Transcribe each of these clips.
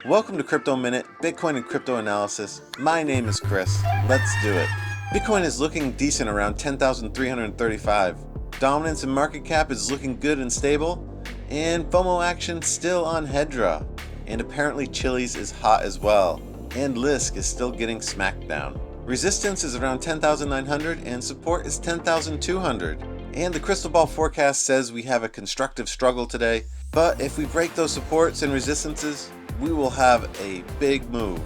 Welcome to Crypto Minute, Bitcoin and Crypto Analysis. My name is Kris. Let's do it. Bitcoin is looking decent around 10,335. Dominance in market cap is looking good and stable. And FOMO action still on Hedra. And apparently Chili's is hot as well. And Lisk is still getting smacked down. Resistance is around 10,900 and support is 10,200. And the crystal ball forecast says we have a constructive struggle today. But if we break those supports and resistances, we will have a big move.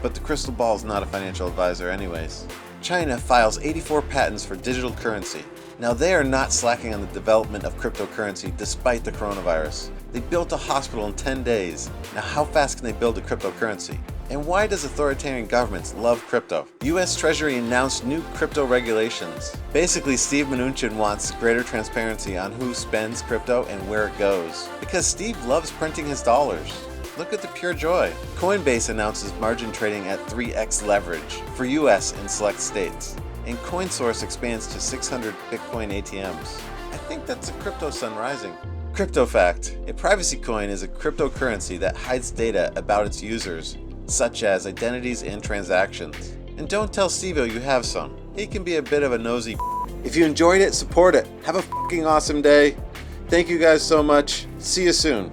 But the crystal ball is not a financial advisor anyways. China files 84 patents for digital currency. Now they are not slacking on the development of cryptocurrency despite the coronavirus. They built a hospital in 10 days. Now how fast can they build a cryptocurrency? And why does authoritarian governments love crypto? US Treasury announced new crypto regulations. Basically, Steve Mnuchin wants greater transparency on who spends crypto and where it goes. Because Steve loves printing his dollars. Look at the pure joy. Coinbase announces margin trading at 3x leverage for US and select states. And CoinSource expands to 600 Bitcoin ATMs. I think that's a crypto sun rising. Crypto fact: a privacy coin is a cryptocurrency that hides data about its users, such as identities and transactions. And don't tell Steve-O you have some. He can be a bit of a nosy. If you enjoyed it, support it. Have a fucking awesome day. Thank you guys so much. See you soon.